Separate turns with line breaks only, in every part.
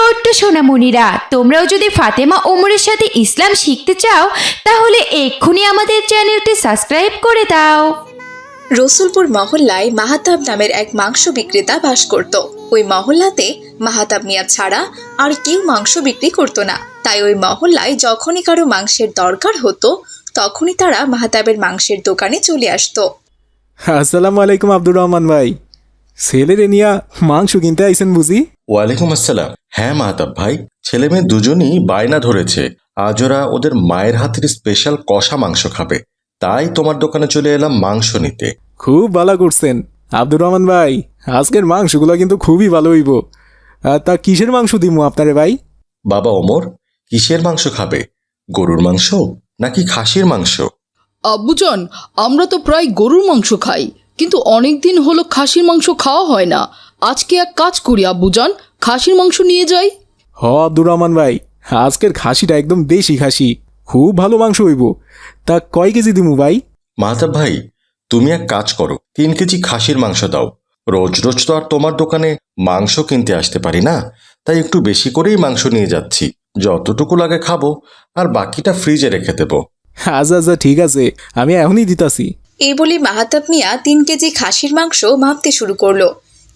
ছোট্ট সোনামণিরা, তোমরাও যদি ফাতেমা ওমরের সাথে ইসলাম শিখতে চাও তাহলে এক্ষুনি আমাদের চ্যানেলটি সাবস্ক্রাইব করে দাও।
রসুলপুর মহল্লায় মাহাতাব নামের এক মাংস বিক্রেতা বাস করত। ওই মহল্লাতে মাহাতাব মিয়া ছাড়া আর কেউ মাংস বিক্রি করতো না। তাই ওই মহল্লায় যখনই কারো মাংসের দরকার হতো তখনই তারা মাহাতাবের মাংসের দোকানে চলে আসতো।
আসসালামু আলাইকুম আব্দুর রহমান ভাই, ছেলেরে নিয়া মাংস কিনতে আইছেন বুঝি?
ওয়ালাইকুম আসসালাম। হ্যাঁ মাহতাব ভাই, ছেলে মেয়ে দুজনই বায়না ধরেছে আজ ওরা ওদের মায়ের হাতের স্পেশাল কষা মাংস খাবে, তাই তোমার দোকানে চলে এলাম মাংস নিতে।
খুব ভালো করছেন আব্দুর রহমান ভাই, আজকের মাংসগুলো কিন্তু খুবই ভালো হইব। তা কিসের মাংস দিমু আপনারে ভাই?
বাবা ওমর, কিসের মাংস খাবে? গরুর মাংস নাকি খাসির মাংস?
আব্বুজান, আমরা তো প্রায় গরুর মাংস খাই, কিন্তু অনেক দিন হলো খাসির মাংস খাওয়া হয় না। আজকে এক কাজ করি আব্বুজান, খাসির মাংস নিয়ে যাই।
হ আব্দুর রহমান ভাই, আজকের খাসিটা একদম দেশি খাসি, খুব ভালো মাংস হইব। তা কয় কেজি দিমু ভাই?
মাহতাব ভাই, তুমি এক কাজ করো, 3 কেজি খাসির মাংস দাও। রোজ রোজ তো আর তোমার দোকানে মাংস কিনতে আসতে পারি না, তাই একটু বেশি করেই মাংস নিয়ে যাচ্ছি। যতটুকু লাগে খাবো, আর বাকিটা ফ্রিজে রেখে দেবো।
আচ্ছা আচ্ছা ঠিক আছে, আমি এখনই দিতাছি।
এই বলে মাহাতাব মিয়া 3 কেজি খাসির মাংস মাপতে শুরু করলো।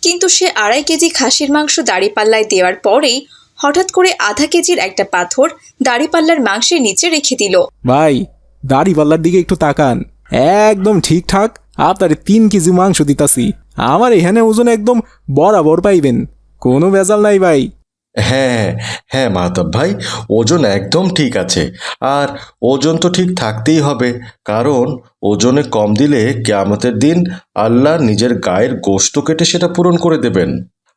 কিন্তু সে 2.5 কেজি খাসির মাংস দাড়িপাল্লায় দেওয়ার পরেই হঠাৎ করে আধা কেজির একটা পাথর দাড়িপাল্লার মাংসের নিচে রেখে দিল।
ভাই, দাড়ি পাল্লার দিকে একটু তাকান, একদম ঠিকঠাক আপনারে 3 কেজি মাংস দিতাছি। আমার এখানে ওজন একদম বরাবর পাইবেন, কোনো ভেজাল নাই ভাই।
হ্যাঁ হ্যাঁ মাহতাব ভাই, ওজন একদম ঠিক আছে। আর ওজন তো ঠিক থাকতেই হবে, কারণ ওজনে কম দিলে কিয়ামতের দিন আল্লাহ নিজের গায়ের গোশত কেটে সেটা পূরণ করে দেবেন।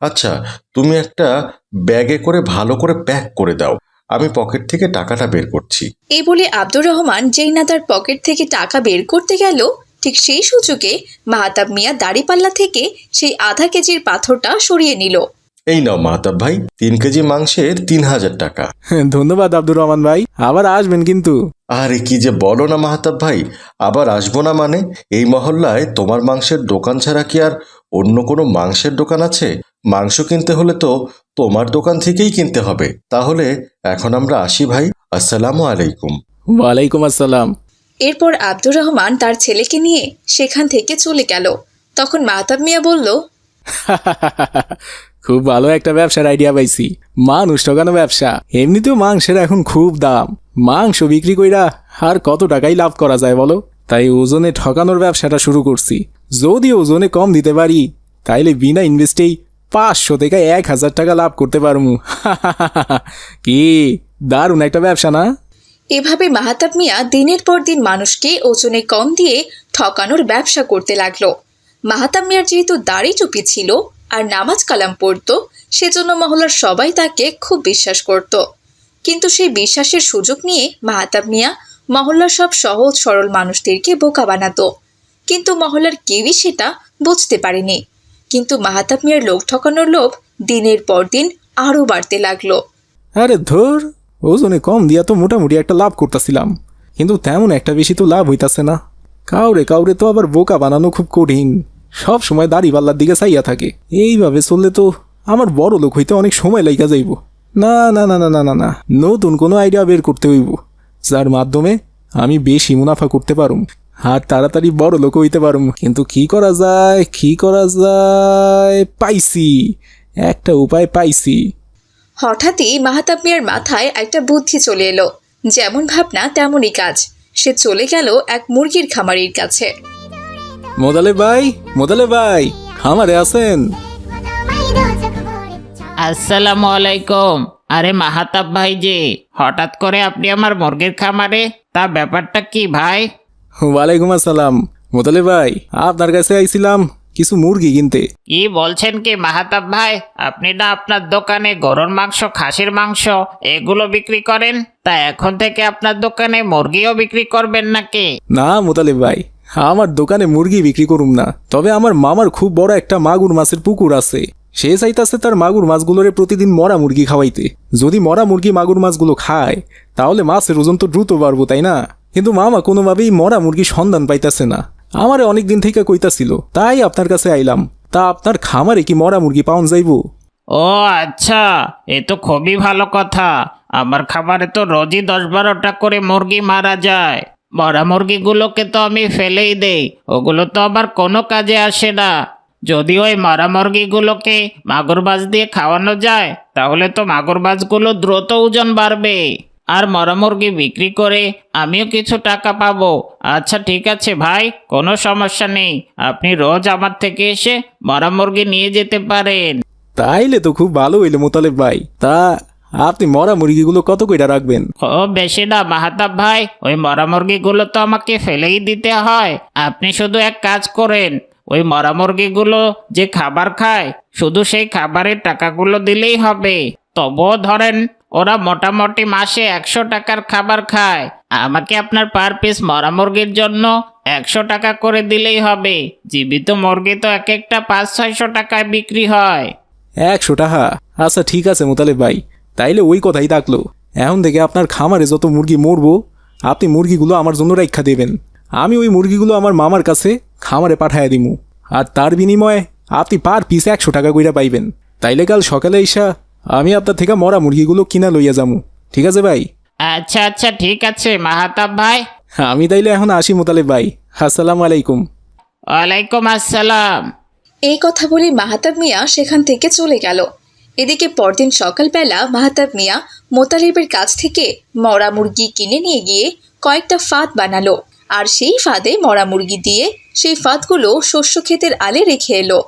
আচ্ছা, তুমি একটা ব্যাগে করে ভালো করে প্যাক করে দাও, আমি পকেট থেকে টাকাটা বের করছি।
এই বলে আব্দুর রহমান যেই না তার পকেট থেকে টাকা বের করতে গেল, ঠিক সেই সুযোগে মাহাতাব মিয়া দাড়িপাল্লা থেকে সেই আধা কেজির পাথরটা সরিয়ে নিল।
এই নাও মাহতাব ভাই, 3 কেজি মাংসের 3000 টাকা।
ধন্যবাদ আব্দুর রহমান ভাই, আবার আসবেন কিন্তু।
আরে কি যে বলো না মাহতাব ভাই, আবার আসবো না মানে? এই মহল্লায় তোমার মাংসের দোকান ছাড়া কি আর অন্য কোনো মাংসের দোকান আছে? মাংস কিনতে হলে তো তোমার দোকান থেকেই কিনতে হবে। তাহলে এখন আমরা আসি ভাই, আসসালামু আলাইকুম।
ওয়ালাইকুম আসসালাম।
এরপর আব্দুর রহমান তার ছেলেকে নিয়ে সেখান থেকে চলে গেল। তখন মাহতাব মিয়া বলল,
খুব ভালো একটা ব্যবসার আইডিয়া পাইছি, মানুষ ঠকানো ব্যবসা। এমনিতেও মাংসের এখন খুব দাম, মাংস বিক্রি কইরা আর কত টাকাই লাভ করা যায় বলো? তাই ওজনে ঠকানোর ব্যবসাটা শুরু করছি। যদি ওজনে কম দিতে পারি তাইলে বিনা ইনভেস্টেই 500 থেকে 1000 টাকা লাভ করতে পারমু। কি দারুণ একটা ব্যবসা না?
এভাবে মাহাতাব মিয়া দিনের পর দিন মানুষকে ওজনে কম দিয়ে ঠকানোর ব্যবসা করতে লাগলো। মাহাতাব মিয়ার যেহেতু দাড়ি টুপি ছিল আর নামাজ কালাম পড়তো, সেজন্য মহল্লার সবাই তাকে খুব বিশ্বাস করত। কিন্তু সেই বিশ্বাসের সুযোগ নিয়ে মাহাতাব মিয়া মহল্লার সব সহজ সরল মানুষদেরকে বোকা বানাতো। কিন্তু মহল্লার কেউই সেটা বুঝতে পারেনি। কিন্তু মাহাতাব মিয়ার লোক ঠকানোর লোভ দিনের পর দিন আরও বাড়তে লাগলো।
আরে ধর, ওজনে কম দিয়া তো মোটামুটি একটা লাভ করতেছিলাম, কিন্তু তেমন একটা বেশি তো লাভ হইতাছে না। কাউরে কাউরে তো আবার বোকা বানানো খুব কঠিন, সব সময় দাড়ি পাল্লার দিকে চাইয়া থাকে। এইভাবে চললে তো আমার বড় লোক হইতে অনেক সময় লাইগা যাইব। না না না না না না না, নতুন কোনো আইডিয়া বের করতে হইব, যার মাধ্যমে আমি বেশি মুনাফা করতে পারুম আর তাড়াতাড়ি বড় লোক হইতে পারুম। কিন্তু কি করা যায়, কি করা যায়? পাইছি, একটা উপায় পাইছি।
হঠাৎই মাহাতাব মিয়ার মাথায় একটা বুদ্ধি চলে এলো। যেমন ভাবনা তেমনই কাজ। সে চলে গেল এক মুরগির খামারির কাছে।
মোদালে ভাই, খামারে আছেন?
আসসালামু আলাইকুম। আরে মাহাতাব ভাই যে, হঠাৎ করে আপনি আমার মুরগির খামারে, তা ব্যাপারটা কি ভাই?
ওয়ালাইকুম আসসালাম। মোদালে ভাই, আপনার কাছে আইছিলাম কিছু মুরগি কিনতে।
কি বলছেন কি মাহাতাব ভাই? আপনি না আপনার দোকানে গরুর মাংস, খাসির মাংস এগুলো বিক্রি করেন, তা এখন থেকে আপনার দোকানে মুরগিও বিক্রি করবেন নাকি?
না মোদালে ভাই, আমার দোকানে মুরগি বিক্রি করুম না, তবে আমার মামার খুব বড় একটা মাগুর মাছের পুকুর আছে। সে চাইতাছে তার মাগুর মাছগুলোরে প্রতিদিন মরা মুরগি খাওয়াইতে। যদি মরা মুরগি মাগুর মাছগুলো খায় তাহলে মাছের ওজন তো দ্রুত বাড়বো, তাই না? কিন্তু মামা কোনোভাবেই মরা মুরগির সন্ধান পাইতাছে না। আমারে অনেকদিন থেকে কইতাছিল, তাই আপনার কাছে আইলাম। তা আপনার খামারে কি মরা মুরগি পাওয়া যাইব?
ও আচ্ছা, এ তো খুবই ভালো কথা। আমার খাবারে তো রোজই 10-12টা করে মুরগি মারা যায়। মরা মুরগিগুলোকে তো আমি ফেলেই দেই, ওগুলো তো আবার কোনো কাজে আসে না। যদি ওই মরা মুরগিগুলোকে মাগুর মাছ দিয়ে খাওয়ানো যায় তাহলে তো মাগুর মাছগুলো দ্রুত ওজন বাড়বে, আর মরা মুরগি বিক্রি করে আমিও কিছু টাকা পাবো। আচ্ছা ঠিক আছে ভাই, কোনো সমস্যা নেই, আপনি রোজ আমার থেকে এসে মরা মুরগি নিয়ে যেতে পারেন।
তাইলে তো খুব ভালো হইলো মোতালেব ভাই। তা আপনি মরা মুরগিগুলো কত কইরা রাখবেন?
খুব বেশি না মাহাতাব ভাই, ওই মরা মুরগিগুলো তো আমাকে ফেলেই দিতে হয়। আপনি শুধু এক কাজ করেন, ওই মরা মুরগিগুলো যে খাবার খায় শুধু সেই খাবারের টাকাগুলো দিলেই হবে। তবুও ধরেন ওরা মোটামুটি মাসে 100 টাকার খাবার খায়, আমাকে আপনার পার পিস মরা মুরগির জন্য 100 টাকা করে দিলেই হবে। জীবিত মুরগি তো এক একটা 500-600 টাকায় বিক্রি হয়।
100 টাকা? আচ্ছা ঠিক আছে মোতালেব ভাই, তাইলে ওই কথাই থাকলো। এখন থেকে আপনার খামারে যত মুরগি মরবো আপনি মুরগিগুলো আমার জন্য রাখা দেবেন। আমি ওই মুরগিগুলো আমার মামার কাছে খামারে পাঠাইয়া দিমু, আর তার বিনিময়ে আপনি পার পিস 100 টাকা কইরা পাইবেন। তাইলে কাল সকালে ইসা আমি আপনার থেকে মরা মুরগিগুলো কিনা লইয়া যামু। ঠিক আছে ভাই?
আচ্ছা আচ্ছা ঠিক আছে মাহাতাব ভাই।
আমি তাইলে এখন আসি মোতালেব ভাই। আসসালামু আলাইকুম।
ওয়ালাইকুম আসসালাম।
এই কথা বলে মাহাতাব মিয়া সেখান থেকে চলে গেল। এদিকে পরদিন সকালবেলা মাহাতাব মিয়া মোতালেবের কাছ থেকে মরা মুরগি কিনে নিয়ে গিয়ে কয়েকটা ফাঁদ বানালো, আর সেই ফাঁদে মরা মুরগি দিয়ে সেই ফাঁদগুলো শস্য ক্ষেতের আলে রেখে এলো।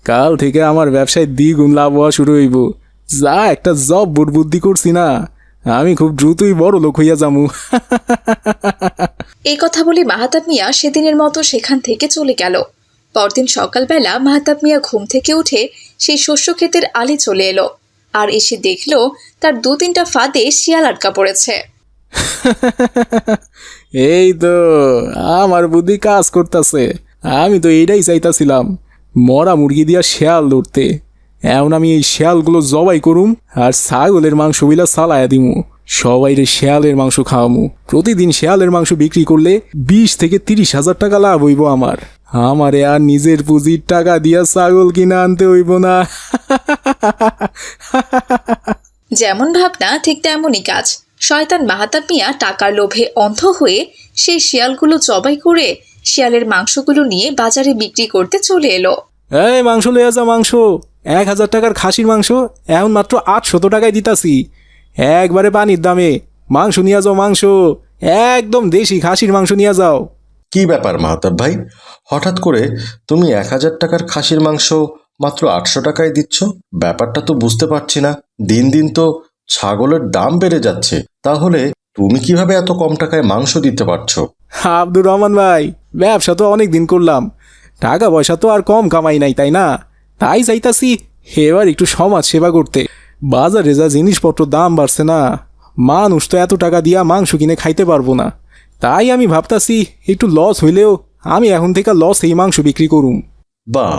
কাল থেকে আমার ব্যবসায় দ্বিগুণ লাভ হওয়া শুরু হইব। যা একটা জব বুদ্ধি করছি না, আমি খুব দ্রুতই বড় লোক হইয়া যামু।
এই কথা বলে মাহাতাব মিয়া সেদিনের মতো সেখান থেকে চলে গেল। পরদিন সকালবেলা মাহাতাব মিয়া ঘুম থেকে উঠে সেই শস্য ক্ষেতের আলে চলে এলো, আর এসে দেখলো তার 2-3টা ফাঁদে শিয়াল আটকা পড়েছে।
এই তো আমার বুদ্ধি কাজ করতেছে। আমি তো এইটাই চাইতাছিলাম, মরা মুরগি দিয়া শেয়াল ধরতে। এখন আমি এই শেয়ালগুলো জবাই করুম আর ছাগলের মাংস বিলা চালায়া দিমু। সবাইরে শেয়ালের মাংস খাওয়ামু। প্রতিদিন শেয়ালের মাংস বিক্রি করলে 20 থেকে 30 হাজার টাকা লাভ হইব আমার। আমারে আর নিজের পুঁজির টাকা দিয়া ছাগল কিনা আনতে হইব না।
যেমন ভাবনা ঠিক তেমনই কাজ। শয়তান মাহাতাব মিয়া টাকার লোভে অন্ধ হয়ে সেই শিয়ালগুলো জবাই করে শিয়ালের মাংসগুলো নিয়ে বাজারে বিক্রি করতে চলে এলো।
এই মাংস লইয়া যা, মাংস 1000 টাকার খাসির মাংস এখন মাত্র 800 টাকায় দিতাছি, একবারে পানির দামে। মাংস নিয়ে যাও, মাংস একদম দেশি খাসির মাংস নিয়ে যাও।
কি ব্যাপার মাহতাব ভাই, হঠাৎ করে তুমি 1000 টাকার খাসির মাংস মাত্র 800 টাকায় দিচ্ছ? ব্যাপারটা তো বুঝতে পারছি না। দিন দিন তো ছাগলের দাম বেড়ে যাচ্ছে, তাহলে তুমি কিভাবে এত কম টাকায় মাংস দিতে পারছো?
আব্দুর রহমান ভাই, ব্যবসা তো অনেক দিন করলাম, টাকা পয়সা তো আর কম কামাই নাই, তাই না? তাই চাইতাছি এবার একটু সমাজ সেবা করতে। বাজারে যা জিনিসপত্র দাম বাড়ছে না, মানুষ তো এত টাকা দিয়া মাংস কিনে খাইতে পারবো না। তাই আমি ভাবতাছি একটু লস হইলেও আমি এখন থেকে লস এই মাংস বিক্রি করুম।
বাহ,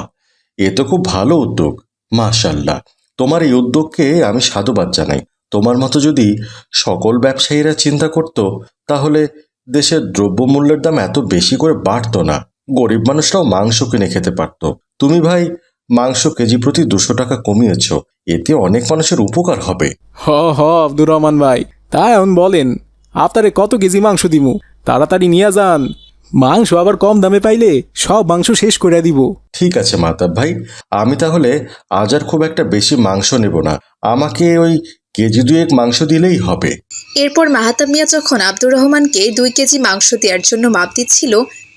এ তো খুব ভালো উদ্যোগ। মাশাল্লাহ, তোমার এই উদ্যোগকে আমি সাধুবাদ জানাই। তোমার মতো যদি সকল ব্যবসায়ীরা চিন্তা করত তাহলে দেশের দ্রব্যমূল্যের দাম এত বেশি করে বাড়তো না, গরিব মানুষরাও মাংস কিনে খেতে পারত। তুমি ভাই মাংস কেজি প্রতি 200 টাকা কমিয়েছ, এতে অনেক মানুষের উপকার হবে।
হ আব্দুর রহমান ভাই, তা এখন বলেন আপনারে কত কেজি মাংস দিমু? তাড়াতাড়ি নিয়ে যান, মাংস আবার কম দামে পাইলে সব মাংস শেষ করে দিব।
ঠিক আছে মাহতাব ভাই, আমি তাহলে আজ আর খুব একটা বেশি মাংস নেব না, আমাকে ওই কেজি 2 মাংস দিলেই হবে।
এরপর মাহাতাব মিয়া যখন আব্দুর রহমানকে 2 কেজি মাংস দেওয়ার জন্য মাপ দিচ্ছিল,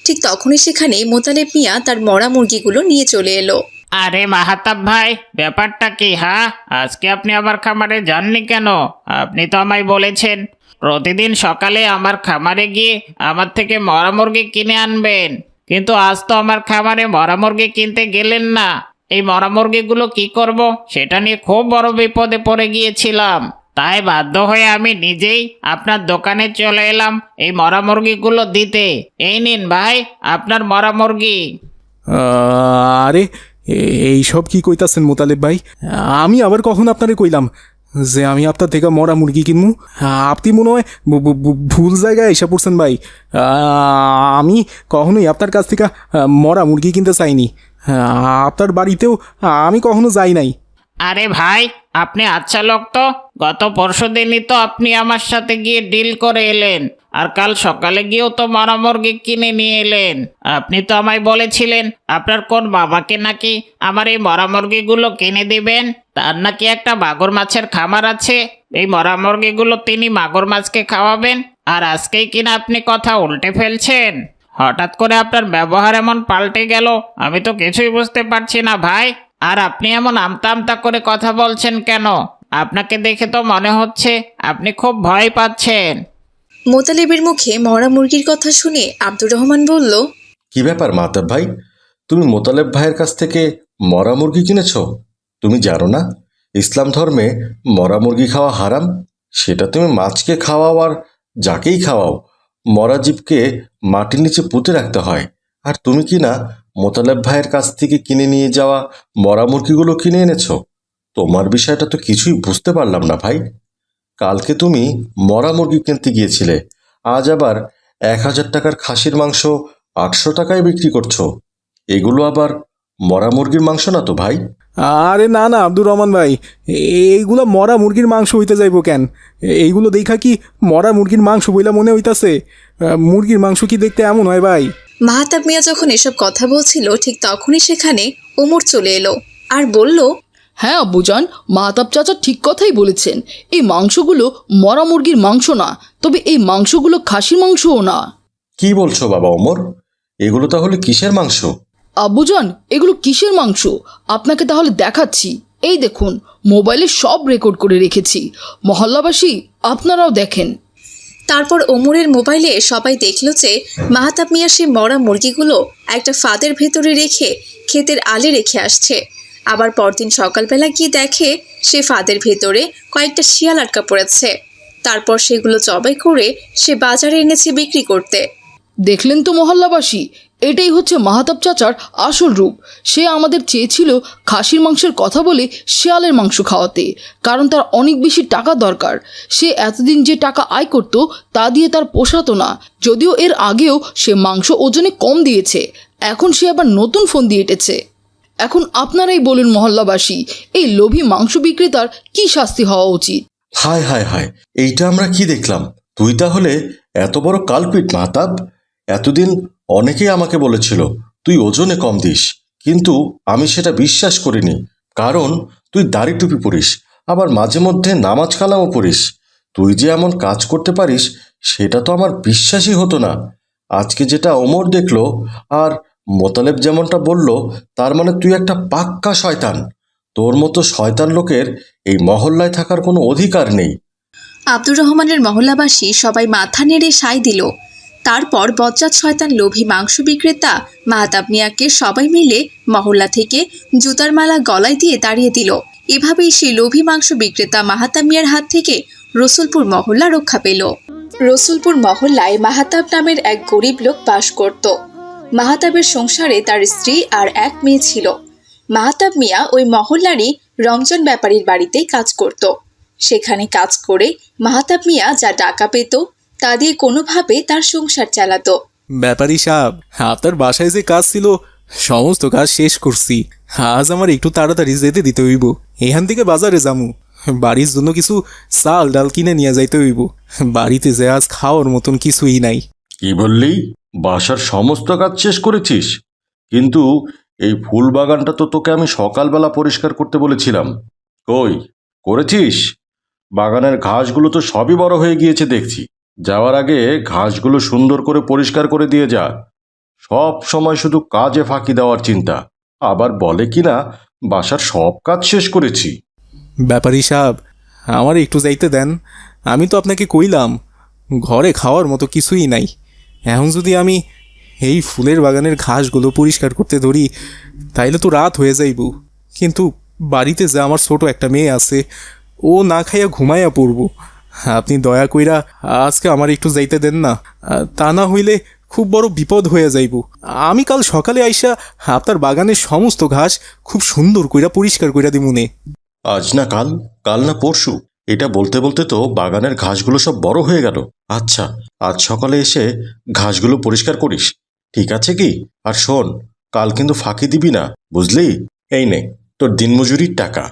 ঠিক তখনই সেখানে মোতালেব মিয়া তার মরা মুরগিগুলো নিয়ে চলে এলো।
আরে মাহাতাব ভাই, ব্যাপারটা কি? হ্যাঁ, আজকে আপনি আমার খামারে যাননি কেন? আপনি তো আমায় বলেছেন প্রতিদিন সকালে আমার খামারে গিয়ে আমার থেকে মরা মুরগি কিনে আনবেন, কিন্তু আজ তো আমার খামারে মরা মুরগি কিনতে গেলেন না। এই মরা মুরগিগুলো কি করব সেটা নিয়ে খুব বড় বিপদে পড়ে গিয়েছিলাম, তাই বাধ্য হয়ে আমি নিজেই আপনার দোকানে চলে এলাম এই মরা মুরগিগুলো দিতে। এই নিন ভাই আপনার মরা মুরগি।
আরে এইসব কি কইতাছেন মোতালেব ভাই? আমি আবার কখন আপনারে কইলাম যে আমি আপনার থেকে মরা মুরগি কিনবো? আপনি মনে হয় ভুল জায়গায় এসে পড়ছেন ভাই। আমি কখনোই আপনার কাছ থেকে মরা মুরগি কিনতে চাইনি। হ্যাঁ, আপনার বাড়িতেও আমি কখনো যাই নাই।
আরে ভাই, আপনি আচ্ছা লোক তো। গত পরশুদিনই তো আপনি আমার সাথে গিয়ে ডিল করে এলেন, আর কাল সকালে গিয়েও তো মরা মুরগি কিনে নিয়ে এলেন। আপনি তো আমায় বলেছিলেন আপনার কোন বাবাকে নাকি আমার এই মরা মুরগিগুলো কিনে দিবেন। তার নাকি একটা মাগুর মাছের খামার আছে, এই মরা মুরগিগুলো তিনি মাগুর মাছকে খাওয়াবেন। আর আজকেই কিনা আপনি কথা উল্টে ফেলছেন। হঠাৎ করে আপনার ব্যবহার এমন পাল্টে গেল, আমি তো কিছুই বুঝতে পারছি না ভাই। আর আপনি এমন আমতা আমতা করে কথা বলছেন কেন? আপনাকে দেখে তো মনে হচ্ছে আপনি খুব ভয় পাচ্ছেন।
মোতালেবের মুখে মরা মুরগির কথা শুনে আব্দুর রহমান বলল,
কি ব্যাপার মাহতাব ভাই, তুমি মোতালেব ভাইয়ের কাছ থেকে মরা মুরগি কিনেছ? তুমি জানো না ইসলাম ধর্মে মরা মুরগি খাওয়া হারাম? সেটা তুমি মাছকে খাওয়াও আর যাকেই খাওয়াও, মরা জীবকে মাটির নিচে পুঁতে রাখতে হয়। আর তুমি কি না মোতালেব ভাইয়ের কাছ থেকে কিনে নিয়ে যাওয়া মরা মুরগিগুলো কিনে এনেছো? তোমার বিষয়টা তো কিছুই বুঝতে পারলাম না ভাই। কালকে তুমি মরা মুরগি কিনতে গিয়েছিলে, আজ আবার 1000 টাকার খাসির মাংস 800 টাকায় বিক্রি করছো। এগুলো আবার মরা মুরগির মাংস না তো ভাই?
আরে না না আব্দুর রহমান ভাই, এইগুলো মরা মুরগির মাংস হইতে যাইব কেন? এইগুলো দেখা কি মরা মুরগির মাংস বইলা মনে হইতাছে? মুরগির মাংস কি দেখতে এমন হয় ভাই?
মাহতাব মিয়া যখন এসব কথা বলছিল ঠিক তখনই সেখানে ওমর চলে এলো আর বলল,
হ্যাঁ আব্বুজান, মাহতাব চাচা ঠিক কথাই বলেছেন। এই মাংসগুলো মরা মুরগির মাংস না, তবে এই মাংসগুলো খাসির মাংসও না।
কি বলছো বাবা ওমর, এগুলো তাহলে কিসের মাংস?
আব্বুজান, এগুলো কিসের মাংস আপনাকে তাহলে দেখাচ্ছি। এই দেখুন, মোবাইলে সব রেকর্ড করে রেখেছি। মহল্লাবাসী, আপনারাও দেখেন।
তারপর ওমরের মোবাইলে সবাই দেখল যে মাহতাব মিয়া সেই মরা মুরগিগুলো একটা ফাদের ভেতরে রেখে ক্ষেতের আলে রেখে আসছে। আবার পরদিন সকালবেলা গিয়ে দেখে সে ফাদের ভেতরে কয়েকটা শিয়াল আটকা পড়েছে। তারপর সেগুলো জবাই করে সে বাজারে এনেছে বিক্রি করতে।
দেখলেন তো মহল্লাবাসী, এটাই হচ্ছে মাহতাব চাচার আসল রূপ। সে আমাদের চেয়েছিল খাসির মাংসের কথা বলে শিয়ালের মাংস খাওয়াতে, কারণ তার অনেক বেশি টাকা দরকার। সে এতদিন যে টাকা আয় করত তা দিয়ে তার পোষাতো না। যদিও এর আগেও সে মাংস ওজনে কম দিয়েছে, এখন সে আবার নতুন ফোন দিয়ে এঁটেছে। এখন আপনারাই বলুন মহল্লাবাসী, এই লোভী মাংস বিক্রেতার কি শাস্তি হওয়া উচিত?
হায় হায় হায়, এইটা আমরা কি দেখলাম? তুই তাহলে এত বড় কালপিট মাহতাব। এতদিন অনেকেই আমাকে বলেছিল তুই ওজনে কম দিস, কিন্তু আমি সেটা বিশ্বাস করিনি। কারণ তুই দাড়ি টুপি পরিস, আবার মাঝে মধ্যে নামাজ কালামও পড়িস। তুই যে এমন কাজ করতে পারিস সেটা তো আমার বিশ্বাসই হতো না। আজকে যেটা ওমর দেখলো আর মোতালেব যেমনটা বলল, তার মানে তুই একটা পাক্কা শয়তান। তোর মতো শয়তান লোকের এই মহল্লায় থাকার কোনো অধিকার নেই।
আব্দুর রহমানের মহল্লাবাসী সবাই মাথা নেড়ে সায় দিল। তারপর বজ্জাত শয়তান লোভী মাংস বিক্রেতা মাহতাব মিয়াকে সবাই মিলে মহল্লা থেকে জুতার মালা গলায় দিয়ে তাড়িয়ে দিল। এভাবেই সেই লোভী মাংস বিক্রেতা মাহতাব মিয়ার হাত থেকে রসুলপুর মহল্লা রক্ষা পেল। রসুলপুর মহল্লায় মাহতাব নামের এক গরিব লোক বাস করত। মাহতাবের সংসারে তার স্ত্রী আর এক মেয়ে ছিল। মাহতাব মিয়া ওই মহল্লারই রমজান ব্যাপারীর বাড়িতে কাজ করত। সেখানে কাজ করে মাহতাব মিয়া যা টাকা পেত তা দিয়ে কোনোভাবে তার সংসার চালাতো।
ব্যাপারী সাহেব, আপনার বাসায় যে কাজ ছিল সমস্ত কাজ শেষ করছি। আজ আমার একটু তাড়াতাড়ি যেতে দিতে হইব। এখান থেকে বাজারে যামু, বাড়ির জন্য কিছু চাল ডাল কিনে নিয়ে যাইতে হইব। বাড়িতে যে আজ খাওয়ার মতন কিছুই নাই।
কি বললি? বাসার সমস্ত কাজ শেষ করেছিস? কিন্তু এই ফুল বাগানটা তো তোকে আমি সকালবেলা পরিষ্কার করতে বলেছিলাম। কই করেছিস? বাগানের ঘাসগুলো তো সবই বড় হয়ে গিয়েছে দেখছি। যাওয়ার আগে ঘাসগুলো সুন্দর করে পরিষ্কার করে দিয়ে যা। সব সময় শুধু কাজে ফাঁকি দেওয়ার চিন্তা। আবার বলে কিনা বাসার সব কাজ শেষ করেছি।
ব্যাপারী সাহেব, আমার একটু যাইতে দেন। আমি তো আপনাকে কইলাম ঘরে খাওয়ার মতো কিছুই নাই। এখন যদি আমি এই ফুলের বাগানের ঘাসগুলো পরিষ্কার করতে ধরি তাইলে তো রাত হয়ে যাইব। কিন্তু বাড়িতে যে আমার ছোট একটা মেয়ে আছে, ও না খাইয়া ঘুমাইয়া পড়ব। আপনি দয়া কইরা আজকে আমার একটু যাইতে দেন না, তা না হইলে খুব বড় বিপদ হয়ে যাইব। আমি কাল সকালে আইসা আপনার বাগানের সমস্ত ঘাস খুব সুন্দর কইরা পরিষ্কার কইরা দিমুনে।
আজ না কাল, কাল না পরশু, এটা বলতে বলতে তো বাগানের ঘাসগুলো সব বড় হয়ে গেল। আচ্ছা, আজ সকালে এসে ঘাসগুলো পরিষ্কার করিস, ঠিক আছে কি? আর শোন, কাল কিন্তু ফাঁকি দিবি না, বুঝলি? এই নে তোর দিনমজুরির টাকা।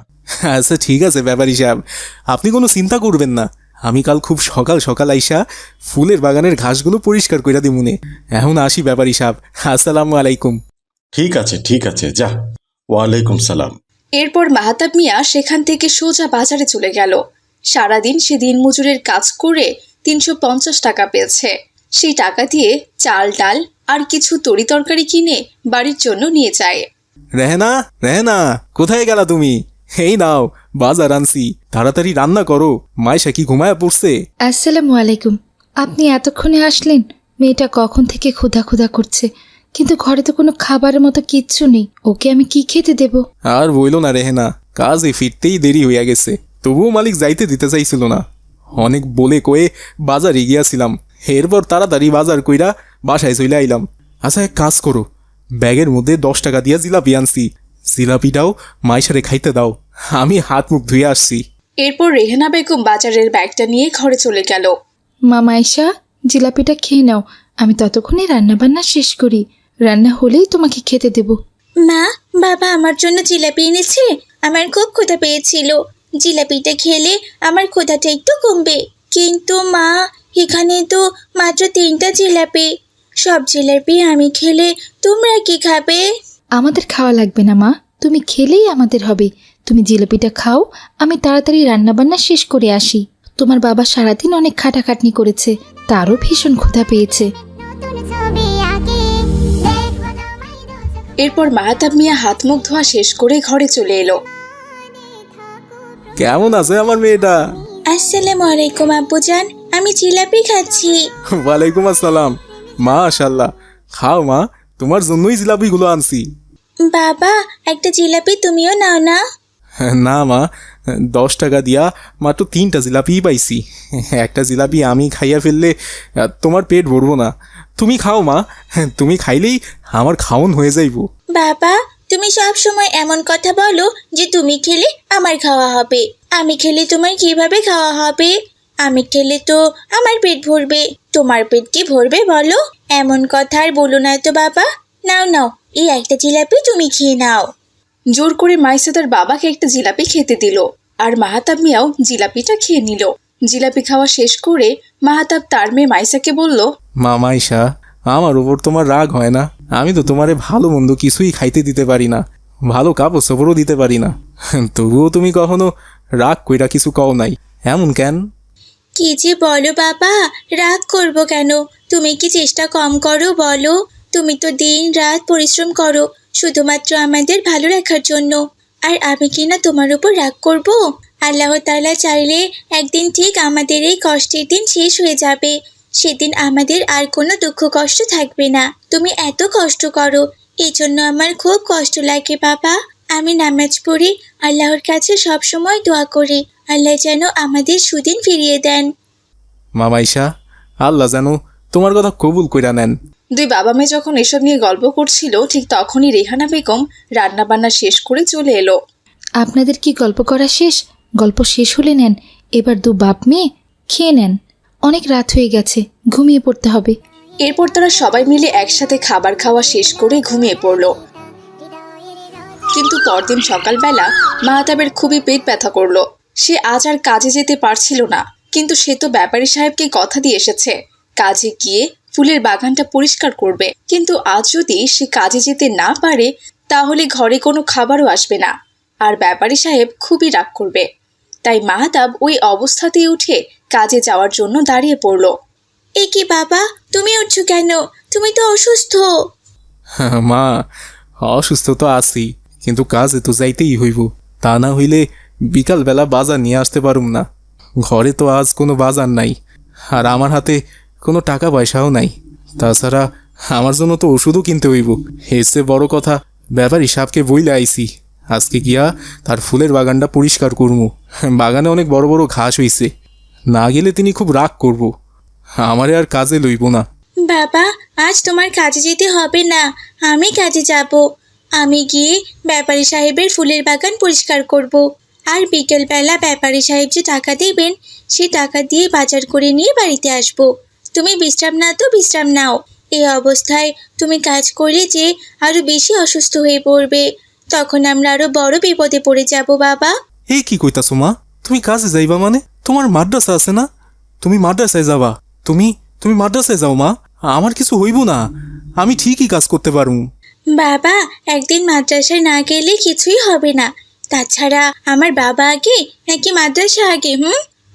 আচ্ছা ঠিক আছে ব্যাপারী সাহেব, আপনি কোনো চিন্তা করবেন না। আমি কাল খুব সকাল সকাল আইসা ফুলের বাগানের ঘাসগুলো পরিষ্কার কইরা দিমুনে। এখন আসি ব্যাপারী সাহেব, আসসালামু আলাইকুম।
ঠিক আছে, যা। ওয়ালাইকুম সালাম।
এরপর মাহাতাব মিয়া সেখান থেকে সোজা বাজারে চলে গেল। সারাদিন সে দিনমজুরের কাজ করে 350 টাকা পেয়েছে। সেই টাকা দিয়ে চাল ডাল আর কিছু তরি তরকারি কিনে বাড়ির জন্য নিয়ে যায়।
রেহেনা, রেহেনা, কোথায় গেলা তুমি? এই নাও বাজার আনছি, তাড়াতাড়ি রান্না করো। মাইশা কি ঘুমায়া পড়ছে?
আসসালামু আলাইকুম। আপনি এতক্ষণে আসলেন? মেয়েটা কখন থেকে ক্ষুধা ক্ষুধা করছে, কিন্তু ঘরে তো কোনো খাবারের মতো কিচ্ছু নেই। ওকে আমি কি খেতে দেব?
আর বইল না রেহেনা, কাজে ফিরতেই দেরি হইয়া গেছে। তবুও মালিক যাইতে দিতে চাইছিল না। অনেক বলে কয়ে বাজারে গিয়াছিলাম, এরপর তাড়াতাড়ি বাজার কইরা বাসায় চলে আইলাম। আচ্ছা এক কাজ করো, ব্যাগের মধ্যে 10 টাকা দিয়া জিলাপি আনছি, জিলাপিটাও মাইশারে খাইতে দাও, আমি হাত মুখ ধুয়ে আসছি।
এরপর রেহেনা বেগম বাজারের ব্যাগটা নিয়ে ঘরে চলে গেল।
মামা আয়শা, জিলাপিটা খেয়ে নাও, আমি ততক্ষণে রান্নাবান্না শেষ করি। রান্না হলেই তোমাকে খেতে দেব।
মা, বাবা আমার জন্য জিলাপি এনেছে। আমার খুব ক্ষুধা পেয়েছিল, জিলাপিটা খেলে আমার ক্ষুধাটা একটু কমবে। কিন্তু মা, এখানে তো মাত্র 3টা জিলাপি। সব জিলাপি আমি খেলে তোমরা কি খাবে?
আমাদের খাওয়া লাগবে না মা, তুমি খেলেই আমাদের হবে। তুমি জিলাপিটা খাও, আমি তাড়াতাড়ি রান্নাবান্না শেষ করে আসি। তোমার বাবা সারাদিন অনেক খাটাখাটনি করেছে, তারও ভীষণ ক্ষুধা পেয়েছে।
এরপর মাহাতাব মিয়া হাত মুখ ধোয়া শেষ করে ঘরে চলে এলো।
কেমন আছে আমার মেয়েটা?
আসসালামু আলাইকুম আব্বুজান, আমি জিলাপি খাচ্ছি।
ওয়ালাইকুম আসসালাম। মাশাআল্লাহ, খাও মা, তোমার জন্যই জিলাপিগুলো আনছি।
বাবা, একটা জিলাপি তুমিও নাও না।
না মা, 10 টাকা দিয়া মাত্র 3টা জিলাপিই পাইছি। একটা জিলাপি আমি খাইয়া ফেললে তোমার পেট ভরবো না। তুমি খাও মা, তুমি খাইলেই আমার খাওন হয়ে যাইব।
বাবা, তুমি সব সময় এমন কথা বলো যে তুমি খেলে আমার খাওয়া হবে। আমি খেলে তোমার কিভাবে খাওয়া হবে? আমি খেলে তো আমার পেট ভরবে, তোমার পেট কি ভরবে বলো? এমন কথা আর বলো না তো বাবা। নাও নাও, এই একটা জিলাপি তুমি খেয়ে নাও।
জোর করে মাইসা তার বাবাকে একটা জিলাপি খেতে দিল, আর মাহাতাব মিয়াও জিলাপিটা খেয়ে নিল। জিলাপি খাওয়া শেষ করে মাহাতাব তার মেয়ে মাইসাকে বলল,
মা মাইশা, আমার উপর তোমার রাগ হয় না? আমি তো তোমারে ভালো মন্দ কিছুই খাইতে দিতে পারি না, ভালো কাপড় চোপড়ও দিতে পারি না, তবুও তুমি কখনো রাগ কইরা কিছু কও নাই, এমন কেন?
কি যে বলো বাবা, রাগ করবো কেন? তুমি কি চেষ্টা কম করো বলো? তুমি তো দিন রাত পরিশ্রম করো শুধুমাত্র আমাদের ভালো রাখার জন্য, আর আমি কি না তোমার উপর রাগ করব? আল্লাহ তাআলা চাইলে একদিন ঠিক আমাদের এই কষ্টের দিন শেষ হয়ে যাবে। সেদিন আমাদের আর কোনো দুঃখ কষ্ট থাকবে না। তুমি এত কষ্ট করো, এই জন্য আমার খুব কষ্ট লাগে বাবা। আমি নামাজ পড়ি, আল্লাহর কাছে সব সময় দোয়া করি আল্লাহ যেন আমাদের সুদিন ফিরিয়ে দেন।
মা মাইশা, আল্লাহ যেন তোমার কথা কবুল কইরা নেন।
দুই বাবা মেয়ে যখন এসব নিয়ে গল্প করছিল, ঠিক তখনই রেহানা বেগম রান্নাবান্না শেষ করে চলে এলো।
আপনাদের কি গল্প করা শেষ? গল্প শেষ হলে নেন, এবার দু বাপ মেয়ে খেয়ে নেন। অনেক রাত হয়ে গেছে, ঘুমিয়ে পড়তে হবে।
এরপর তারা সবাই মিলে একসাথে খাবার খাওয়া শেষ করে ঘুমিয়ে পড়ল। কিন্তু পরদিন সকালবেলা মাহাতাবের খুবই পেট ব্যথা করলো। সে আজ আর কাজে যেতে পারছিল না, কিন্তু সে তো ব্যাপারী সাহেবকে কথা দিয়ে এসেছে কাজে গিয়ে ফুলের বাগানটা পরিষ্কার করবে। কিন্তু আজ যদি সে কাজে যেতে না পারে, তাহলে ঘরে কোনো খাবারও আসবে না, আর ব্যাপারী সাহেব খুবই রাগ করবে। তাই মাহাতাব ওই অবস্থাতেই উঠে কাজে যাওয়ার জন্য দাঁড়িয়ে পড়ল।
এ কি বাবা, তুমি উঠছো কেন? তুমি তো অসুস্থ।
মা, অসুস্থ তো আছি, কিন্তু কাজে তো যাইতেই হইব, তা না হইলে বিকালবেলা বাজার নিয়ে আসতে পারুম না। ঘরে তো আজ কোনো বাজার নাই, আর আমার হাতে কোনো টাকা পয়সাও নাই। তাছাড়া আমার জন্য তো ওষুধও কিনতে হইব। এর চেয়ে বড় কথা, ব্যাপারী সাহেবকে বইলে আইছি আজকে গিয়া তার ফুলের বাগানটা পরিষ্কার করবো। বাগানে অনেক বড় বড় ঘাস হইছে, না গেলে তিনি খুব রাগ করব, আমারে আর কাজে লইব না।
বাবা, আজ তোমার কাজে যেতে হবে না, আমি কাজে যাব। আমি গিয়ে ব্যাপারী সাহেবের ফুলের বাগান পরিষ্কার করব, আর বিকেলবেলা ব্যাপারী সাহেব যে টাকা দেবেন সে টাকা দিয়ে বাজার করে নিয়ে বাড়িতে আসব। তুমি বিশ্রাম নাও তো বিশ্রাম নাও, এই অবস্থায় তুমি কাজ করলে যে আরো বেশি অসুস্থ হয়ে পড়বে, তখন আমরা আরো বড় বিপদে পড়ে যাব বাবা।
এই কি কইতাছো মা? তুমি কাজে যাইবা মানে? তোমার মাদ্রাসা আছে না? তুমি মাদ্রাসায় যাবা। তুমি তুমি মাদ্রাসায় যাও মা। আমার কিছু হইব না, আমি ঠিকই কাজ করতে পারুম।
বাবা, একদিন মাদ্রাসায় না গেলে কিছুই হবে না। তাছাড়া আমার বাবা আগে নাকি মাদ্রাসা আগে?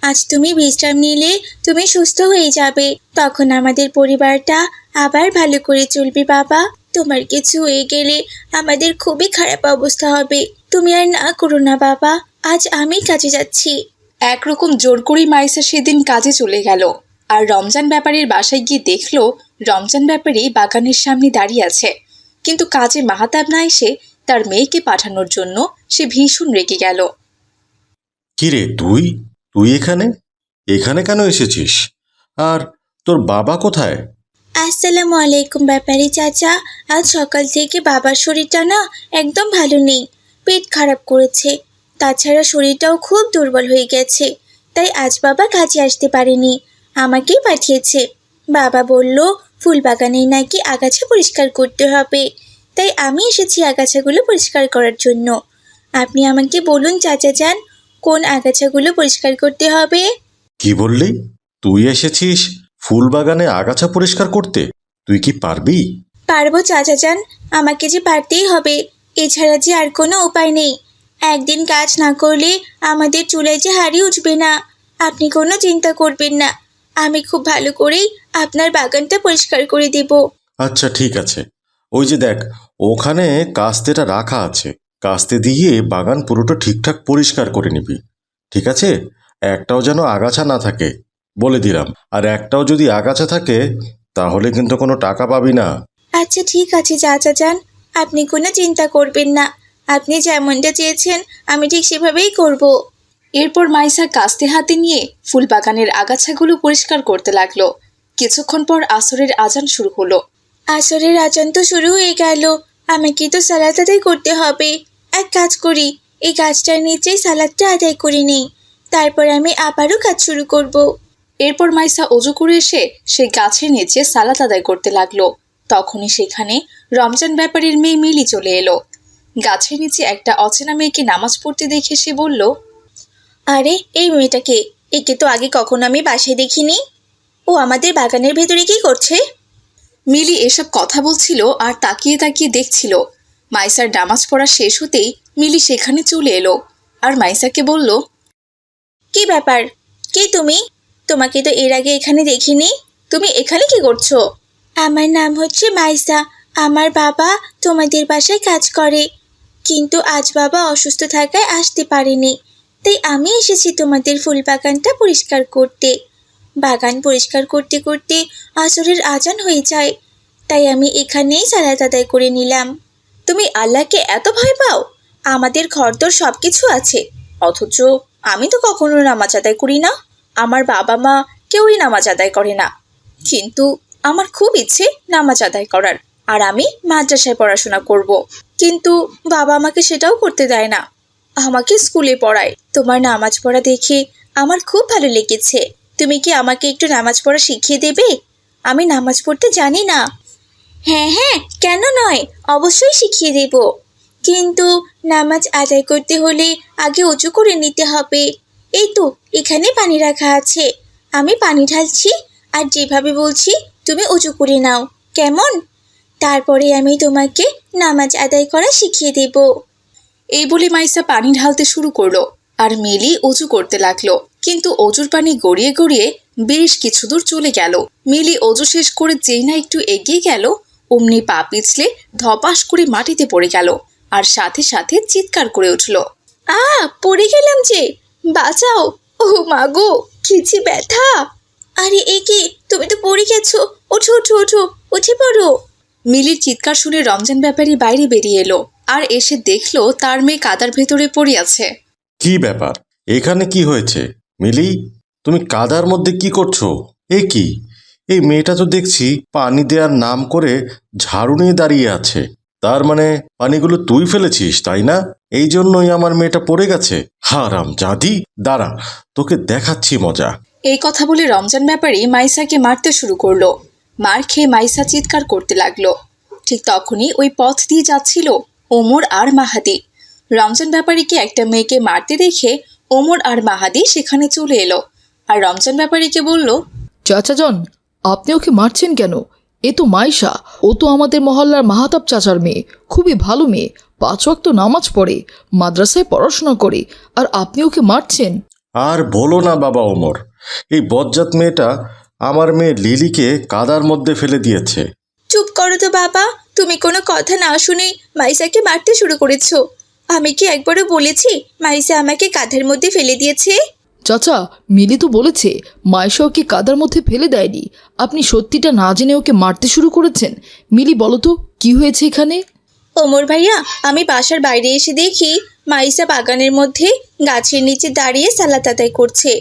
আজ তুমি বিশ্রাম নিলে তুমি সুস্থ হয়ে যাবে, তখন আমাদের পরিবারটা আবার ভালো করে চলবে বাবা। তোমার কিছু হয়ে গেলে আমাদের খুবই খারাপ অবস্থা হবে। তুমি আর না করো না বাবা, আজ আমি কাজে যাচ্ছি।
একরকম জোর করেই মাইসা সেদিন কাজে চলে গেল। আর রমজান ব্যাপারীর বাসায় গিয়ে দেখলো রমজান ব্যাপারী বাগানের সামনে দাঁড়িয়ে আছে, কিন্তু কাজে মাহাতাব না এসে তার মেয়েকে পাঠানোর জন্য সে ভীষণ রেগে গেল।
কিরে তুই তুই এখানে এখানে কেন এসেছিস? আর তোর বাবা কোথায়?
আসসালামু আলাইকুম ব্যাপারী চাচা। আজ সকাল থেকে বাবার শরীরটা না একদম ভালো নেই, পেট খারাপ করেছে। তাছাড়া শরীরটাও খুব দুর্বল হয়ে গেছে, তাই আজ বাবা কাজে আসতে পারেনি, আমাকেই পাঠিয়েছে। বাবা বলল ফুল বাগানে নাকি আগাছা পরিষ্কার করতে হবে, তাই আমি এসেছি আগাছাগুলো পরিষ্কার করার জন্য। আপনি আমাকে বলুন চাচা যান, কোন আগাছাগুলো পরিষ্কার করতে হবে?
কি বললি? তুই এসেছিস ফুল বাগানে আগাছা পরিষ্কার করতে? তুই কি পারবি?
পারবো চাচা যান, আমাকে যে পারতেই হবে, এছাড়া যে আর কোনো উপায় নেই। একদিন কাজ না করলে আমাদের চুলায় যে হাঁড়ি উঠবে না। আপনি কোনো চিন্তা করবেন না, আমি খুব ভালো করেই আপনার বাগানটা পরিষ্কার করে দেব।
আচ্ছা ঠিক আছে, ওই যে দেখ ওখানে কাস্তেটা রাখা আছে, কাস্তে দিয়ে বাগান পুরোটা ঠিকঠাক পরিষ্কার করে নিবি, ঠিক আছে? একটাও যেন আগাছা না থাকে, বলে দিলাম। আর একটাও যদি আগাছা থাকে তাহলে কিন্তু কোনো টাকা পাবি না।
আচ্ছা ঠিক আছে চাচা যান, আপনি কোনো চিন্তা করবেন না, আপনি যেমনটা চেয়েছেন আমি ঠিক সেভাবেই করব।
এরপর মাইসা কাস্তে হাতে নিয়ে ফুল বাগানের আগাছাগুলো পরিষ্কার করতে লাগলো। কিছুক্ষণ পর আসরের আজান শুরু হলো।
আসরের আজান তো শুরু হয়ে গেল, আমাকে তো সালাত আদায় করতে হবে। এক কাজ করি, এই গাছটার নিচেই সালাদটা আদায় করে নেই, তারপর আমি আবারও কাজ শুরু করব।
এরপর মাইসা অজু করে এসে সেই গাছের নিচে সালাত আদায় করতে লাগলো। তখনই সেখানে রমজান ব্যাপারীর মেয়ে মিলি চলে এলো। গাছের নিচে একটা অচেনা মেয়েকে নামাজ পড়তে দেখে সে বলল,
আরে এই মেয়েটাকে, একে তো আগে কখনো আমি বাসায় দেখিনি। ও আমাদের বাগানের ভেতরে কি করছে?
মিলি এসব কথা বলছিল আর তাকিয়ে তাকিয়ে দেখছিল। মাইসার নামাজ পড়া শেষ হতেই মিলি সেখানে চলে এলো আর মাইসাকে বলল,
কি ব্যাপার, কে তুমি? তোমাকে তো এর আগে এখানে দেখিনি, তুমি এখানে কি করছো? আমার নাম হচ্ছে মাইসা, আমার বাবা তোমাদের বাসায় কাজ করে, কিন্তু আজ বাবা অসুস্থ থাকায় আসতে পারেনি, তাই আমি এসেছি তোমাদের ফুল বাগানটা পরিষ্কার করতে। বাগান পরিষ্কার করতে করতে আসরের আজান হয়ে যায়, তাই আমি এখানেই সালাত আদায় করে নিলাম। তুমি আল্লাহকে এত ভয় পাও? আমাদের ঘরদোর সব কিছু আছে, অথচ আমি তো কখনো নামাজ আদায় করি না, আমার বাবা মা কেউই নামাজ আদায় করে না। কিন্তু আমার খুব ইচ্ছে নামাজ আদায় করার, আর আমি মাদ্রাসায় পড়াশোনা করব। কিন্তু বাবা আমাকে সেটাও করতে দেয় না, আমাকে স্কুলে পড়ায়। তোমার নামাজ পড়া দেখে আমার খুব ভালো লেগেছে, তুমি কি আমাকে একটু নামাজ পড়া শিখিয়ে দেবে? আমি নামাজ পড়তে জানি না। হ্যাঁ হ্যাঁ, কেন নয়, অবশ্যই শিখিয়ে দেব। কিন্তু নামাজ আদায় করতে হলে আগে উঁচু করে নিতে হবে। এই তো এখানে পানি রাখা আছে, আমি পানি ঢালছি, আর যেভাবে বলছি তুমি উঁচু করে নাও, কেমন? তারপরে আমি তোমাকে নামাজ আদায় করা শিখিয়ে দেব।
এই বলে মাইসা পানি ঢালতে শুরু করলো আর মিলি অজু করতে লাগলো। কিন্তু অজুর পানি গড়িয়ে গড়িয়ে বেশ কিছু দূর চলে গেল। মিলি অজু শেষ করে যেই না একটু এগিয়ে গেল, অমনি পা পিছলে ধপাস করে মাটিতে পড়ে গেল আর সাথে সাথে চিৎকার করে উঠল,
পড়ে গেলাম যে, বাঁচাও, ও মা গো, খিচি ব্যথা। আরে এ কি, তুমি তো পড়ে গেছো, ওঠো ওঠো ওঠো, উঠে পড়ো।
মিলির চিৎকার শুনে রমজান ব্যাপারী বাইরে বেরিয়ে এলো আর এসে দেখলো তার মেয়ে কাদার ভেতরে পড়ে আছে।
কি ব্যাপার, এখানে কি হয়েছে? মিলি, তুমি কাদার মধ্যে কি করছো? এ কি, এই মেয়েটা তো দেখছি পানি দেওয়ার নাম করে ঝাড়ু নিয়ে দাঁড়িয়ে আছে। তার মানে পানিগুলো তুই ফেলেছিস, তাই না? এই জন্যই আমার মেয়েটা পড়ে গেছে। হারাম জাদি, দাঁড়া, তোকে দেখাচ্ছি মজা।
এই কথা বলে রমজান ব্যাপারী মাইসাকে মারতে শুরু করলো। মার খেয়ে মাইসা চিৎকার করতে লাগলো। ঠিক তখনই ওই পথ দিয়ে যাচ্ছিল ওমর আর মাহাদি। রমজান ব্যাপারীকে একটা মেয়েকে মারতে দেখে ওমর আর মাহাদি সেখানে চলে এলো আর রমজান ব্যাপারীকে বলল,
চাচা যান, আপনি ওকে মারছেন কেন? এ তো মাইশা, ও তো আমাদের মহল্লার মাহাতাব চাচার মেয়ে, খুবই ভালো মেয়ে, 5 ওয়াক্ত নামাজ পড়ে, মাদ্রাসায় পড়াশোনা করে, আর আপনি ওকে মারছেন?
আর বলো না বাবা ওমর, এই বজ্জাত মেয়েটা আমার মেয়ে লিলিকে কাদার মধ্যে ফেলে দিয়েছে।
চুপ করো তো বাবা, তুমি কোনো কথা না শুনে মাইসাকে মারতে শুরু করেছো। আমি কি একবারও বলেছি মাইসা আমাকে কাঁধের মধ্যে ফেলে দিয়েছে?
চাচা, মিলি তো বলেছে মাইশা ওকে কাদার মধ্যে ফেলে দেয়নি। আপনি সত্যিটা না জেনে ওকে মারতে শুরু করেছেন। মিলি, বলো তো কি হয়েছে এখানে?
ওমর ভাইয়া, আমি বাসার বাইরে এসে দেখি মাইসা বাগানের মধ্যে গাছের নিচে দাঁড়িয়ে সালাত আদায় করছে।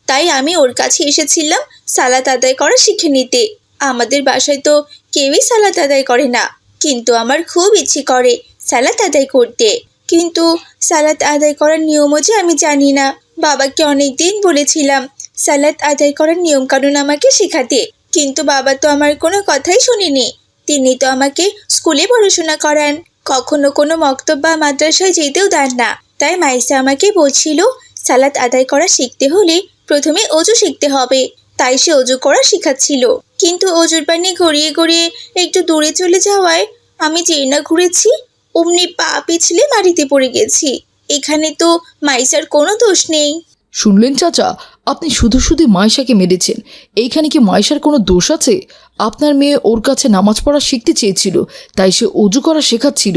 তাই আমি ওর কাছে এসেছিলাম সালাত আদায় করা শিখে নিতে। আমাদের বাসায় তো কেউই সালাত আদায় করে না, কিন্তু আমার খুব ইচ্ছে করে সালাত আদায় করতে। কিন্তু সালাত আদায় করার নিয়মও যে আমি জানি না। বাবাকে অনেক দিন বলেছিলাম সালাত আদায় করার নিয়মকানুন আমাকে শেখাতে, কিন্তু বাবা তো আমার কোনো কথাই শুনেনি। তিনি তো আমাকে স্কুলে পড়াশোনা করান, কখনো কোনো মক্তব বা মাদ্রাসায় যেতেও দেন না। তাই মাইসা আমাকে বলছিল সালাত আদায় করা শিখতে হলে প্রথমে অজু শিখতে হবে। তাই সে অজু করা শেখাচ্ছিল, কিন্তু অজুর পানি গড়িয়ে গড়িয়ে একটু দূরে চলে যাওয়ায় আমি যেই না ঘুরেছি অমনি পা পিছলে মাটিতে পড়ে গেছি। এখানে তো মাইসার কোনো দোষ নেই।
শুনলেন চাচা, আপনি শুধু শুধু মাইশাকে মেরেছেন। এইখানে কি মাইশার কোনো দোষ আছে? আপনার মেয়ে ওর কাছে নামাজ পড়া শিখতে চেয়েছিল, তাই সে অজু করা শেখাচ্ছিল।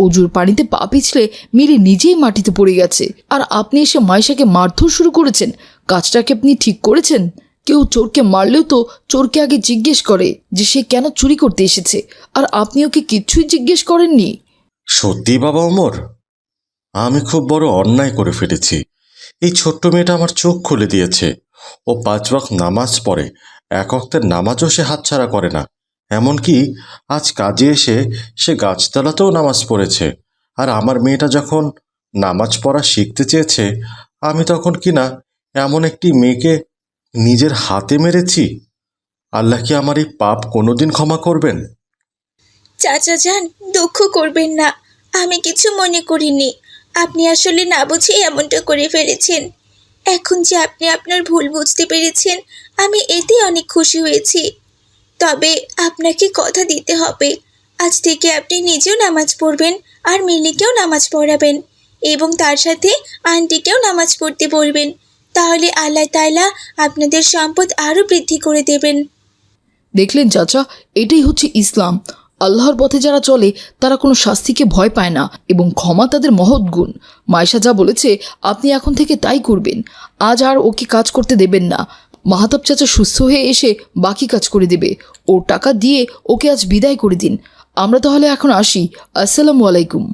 অজুর পানিতে পা পিছলে মিলি নিজেই মাটিতে পড়ে গেছে, আর আপনি এসে মাইশাকে মারধর শুরু করেছেন। কাজটাকে আপনি ঠিক করেছেন? কেউ চোরকে মারলেও তো চোরকে আগে জিজ্ঞেস করে যে সে কেন চুরি করতে এসেছে, আর আপনি ওকে কিচ্ছুই জিজ্ঞেস করেননি।
সত্যি বাবা ওমর, আমি খুব বড় অন্যায় করে ফেলেছি। এই ছোট্ট মেয়েটা আমার চোখ খুলে দিয়েছে। ও 5 ওয়াক্ত নামাজ পড়ে, 1 ওয়াক্তের নামাজও সে হাতছাড়া করে না। এমনকি আজ কাজে এসে সে গাছতলাতেও নামাজ পড়েছে। আর আমার মেয়েটা যখন নামাজ পড়া শিখতে চেয়েছে, আমি তখন কিনা এমন একটি মেয়েকে নিজের হাতে মেরেছি। আল্লাহ কি আমার এই পাপ কোনোদিন ক্ষমা করবেন?
চাচা যান, দুঃখ করবেন না, আমি কিছু মনে করিনি। আপনি আসলে না বুঝে এমনটা করে ফেলেছেন। এখন যে আপনি আপনার ভুল বুঝতে পেরেছেন, আমি এতে অনেক খুশি হয়েছি। তবে আপনাকে কথা দিতে হবে, আজ থেকে আপনি নিজেও নামাজ পড়বেন আর মিলিকেও নামাজ পড়াবেন, এবং তার সাথে আন্টিকেও নামাজ পড়তে বলবেন। তাহলে আল্লাহ তাআলা আপনাদের সম্পদ আরও বৃদ্ধি করে দেবেন।
দেখলেন চাচা, এটাই হচ্ছে ইসলাম। আল্লাহর পথে যারা চলে তারা কোনো শাস্তিকে ভয় পায় না, এবং ক্ষমা তাদের মহৎ গুণ। মাইশা যা বলেছে আপনি এখন থেকে তাই করবেন। আজ আর ওকে কাজ করতে দেবেন না। মাহাতাব চাচা সুস্থ হয়ে এসে বাকি কাজ করে দেবে। ওর টাকা দিয়ে ওকে আজ বিদায় করে দিন। আমরা তাহলে এখন আসি। আসসালামু আলাইকুম।